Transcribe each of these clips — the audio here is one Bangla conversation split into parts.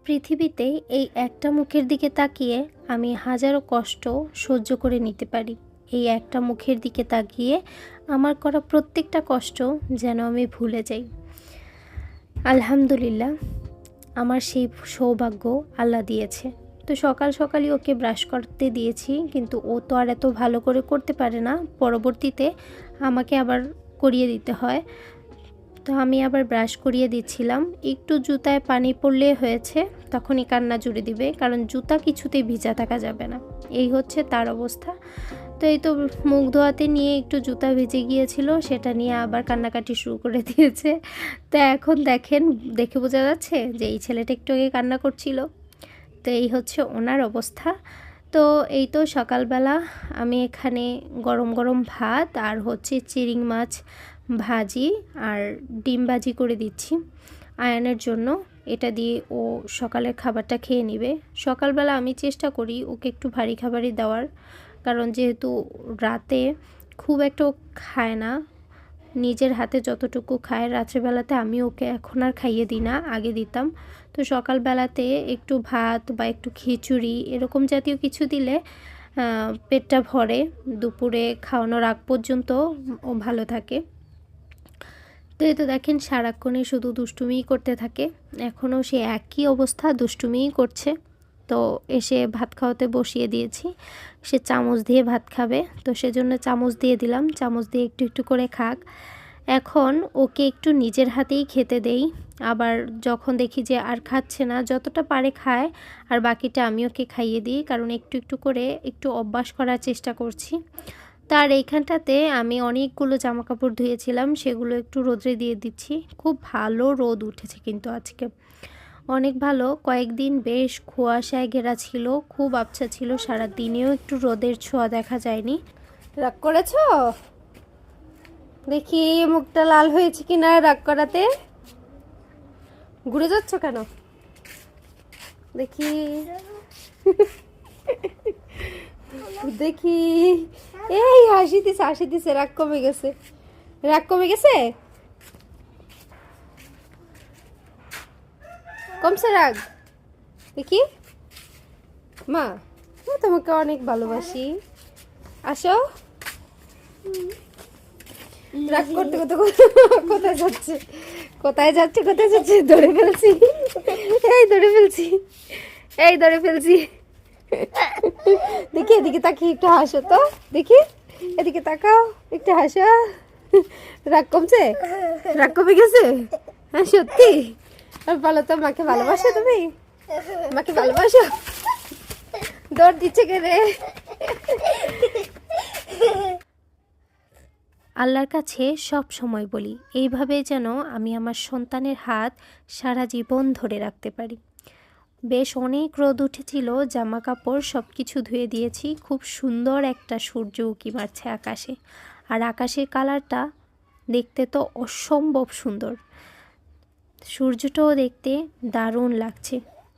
পৃথিবীতে এই একটা মুখের দিকে তাকিয়ে আমি হাজারো কষ্ট সহ্য করে নিতে পারি। এই একটা মুখের দিকে তাকিয়ে আমার করা প্রত্যেকটা কষ্ট যেন আমি ভুলে যাই। আলহামদুলিল্লাহ, আমার সেই সৌভাগ্য আল্লাহ দিয়েছে। তো সকাল সকালই ওকে ব্রাশ করতে দিয়েছি, কিন্তু ও তো আর এত ভালো করে করতে পারে না। পরবর্তীতে আমাকে আবার করিয়ে দিতে হয়। তো আমি আবার ব্রাশ করিয়ে দিচ্ছিলাম। একটু জুতায় পানি পড়লে হয়েছে তখনই কান্না জুড়ে দিবে, কারণ জুতা কিছুতেই ভিজা থাকা যাবে না। এই হচ্ছে তার অবস্থা। তো এই তো মুখ ধোয়াতে নিয়ে একটু জুতা ভিজে গিয়েছিল, সেটা নিয়ে আবার কান্নাকাটি শুরু করে দিয়েছে। তো এখন দেখেন, দেখে বোঝা যাচ্ছে যে এই ছেলেটা একটু আগে কান্না করছিল। তো এই হচ্ছে ওনার অবস্থা। তো এই তো সকালবেলা আমি এখানে গরম গরম ভাত আর হচ্ছে চিংড়ি মাছ ভাজি আর ডিম ভাজি করে দিচ্ছি আয়ানের জন্য। এটা দিয়ে ও সকালের খাবারটা খেয়ে নেবে। সকালবেলা আমি চেষ্টা করি ওকে একটু ভারী খাবারই দেওয়ার, কারণ যেহেতু রাতে খুব একটা খায় না, নিজের হাতে যতটুকু খায় রাত্রেবেলাতে আমি ওকে এখন আর খাইয়ে দিই না, আগে দিতাম। তো সকালবেলাতে একটু ভাত বা একটু খিচুড়ি এরকম জাতীয় কিছু দিলে পেটটা ভরে, দুপুরে খাওয়ানোর আগ পর্যন্ত ও ভালো থাকে। তো এই তো দেখেন সারাক্ষণে শুধু দুষ্টুমিই করতে থাকে। এখনও সে একই অবস্থা, দুষ্টুমিই করছে। তো এসে ভাত খাওয়াতে বসিয়ে দিয়েছি, সে চামচ দিয়ে ভাত খাবে, তো সেজন্য চামচ দিয়ে দিলাম, চামচ দিয়ে একটু একটু করে খাক। এখন ওকে একটু নিজের হাতেই খেতে দেই। আবার যখন দেখি যে আর খাচ্ছে না, যতটা পারে খায়, আর বাকিটা আমি ওকে খাইয়ে দিই, কারণ একটু একটু করে একটু অভ্যাস করার চেষ্টা করছি। তার এইখানটাতে আমি অনেকগুলো জামা কাপড় ধুয়েছিলাম, সেগুলো একটু রোদে দিয়ে দিচ্ছি। খুব ভালো রোদ উঠেছে কিন্তু আজকে, অনেক ভালো। কয়েকদিন বেশ কুয়াশায় ঘেরা ছিল, খুব আবছা ছিল, সারা দিনেও একটু রোদের ছোঁয়া দেখা যায়নি। রাগ করেছ? দেখি মুখটা লাল হয়েছে কিনা রাগ করাতে। ঘুরে যাচ্ছ কেন দেখি? দেখি, এই হাসি দিছে, রাগ কমে গেছে, রাগ কমে গেছে, কমছে রাগ? দেখি মা, তোমাকে অনেক ভালোবাসি, আসো। রাগ করতে করতে কোথায় যাচ্ছে, কোথায় যাচ্ছে, কোথায় যাচ্ছে? ধরে ফেলছি, এই ধরে ফেলছি, এই ধরে ফেলছি। দেখি এদিকে তাকিয়ে একটু হাসো তো, দেখি এদিকে তাকাও, একটু হাসো। রাগ কমছে? রাগ কমে গেছে? হ্যাঁ সত্যি? আর বলো তো, মাকে ভালোবাসো তুমি? মাকে ভালোবাসো? দৌড় দিচ্ছে কে রে? আল্লাহর কাছে সব সময় বলি এইভাবে যেন আমি আমার সন্তানের হাত সারা জীবন ধরে রাখতে পারি। বেশ অনেক রোদ উঠেছিল, জামা কাপড় সব কিছু ধুয়ে দিয়েছি। খুব সুন্দর একটা সূর্য উঁকি মারছে আকাশে, আর আকাশের কালারটা দেখতে তো অসম্ভব সুন্দর। সূর্যটাও দেখতে দারুণ লাগছে।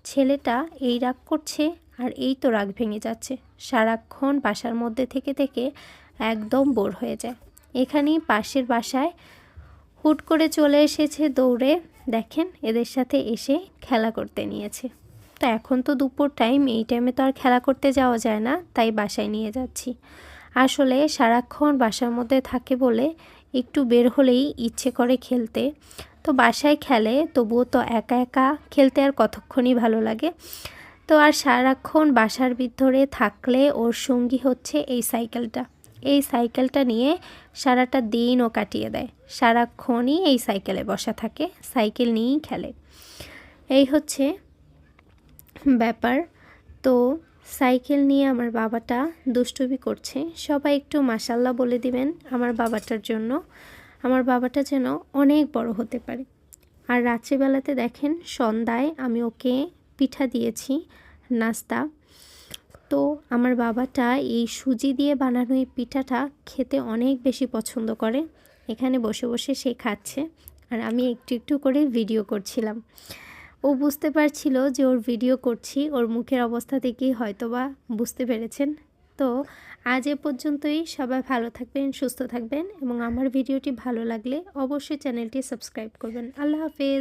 ছেলেটা এই রাগ করছে, আর এই তো রাগ ভেঙে যাচ্ছে। সারাক্ষণ বাসার মধ্যে থেকে থেকে একদম বোর হয়ে যায়। এখানেই পাশের বাসায় হুট করে চলে এসেছে দৌড়ে, দেখেন এদের সাথে এসে খেলা করতে নিয়েছে। তো এখন তো দুপুর টাইম, এই টাইমে তো আর খেলা করতে যাওয়া যায় না, তাই বাসায় নিয়ে যাচ্ছি। আসলে সারাক্ষণ বাসার মধ্যে থাকে বলে একটু বের হলেই ইচ্ছে করে খেলতে। তো বাসায় খেলে, তবুও তো একা একা খেলতে আর কতক্ষণই ভালো লাগে। তো আর সারাক্ষণ বাসার ভিতরে থাকলে ওর সঙ্গী হচ্ছে এই সাইকেলটা। এই সাইকেলটা নিয়ে সারাটা দিন ও কাটিয়ে দেয়, সারাক্ষণই এই সাইকেলে বসা থাকে, সাইকেল নিয়েই খেলে। এই হচ্ছে ব্যাপার। তো সাইকেল নিয়ে আমার বাবাটা দুষ্টুমি করছে। সবাই একটু মাশাল্লাহ বলে দিবেন আমার বাবাটার জন্য। আমার বাবাটা যেন অনেক বড় হতে পারে। আর রাত্রিবেলাতে দেখেন সন্ধ্যায় আমি ওকে পিঠা দিয়েছি নাস্তা। তো আমার বাবাটা এই সুজি দিয়ে বানানো এই পিঠাটা খেতে অনেক বেশি পছন্দ করে। এখানে বসে বসে সে খাচ্ছে, আর আমি একটু একটু করে ভিডিও করছিলাম। ও বুঝতে পারছিল যে ওর ভিডিও করছি, ওর মুখের অবস্থা থেকেই হয়তোবা বুঝতে পেরেছেন। তো আজ এ পর্যন্তই। সবাই ভালো থাকবেন, সুস্থ থাকবেন, এবং আমার ভিডিওটি ভালো লাগলে অবশ্যই চ্যানেলটি সাবস্ক্রাইব করবেন। আল্লাহ হাফেজ।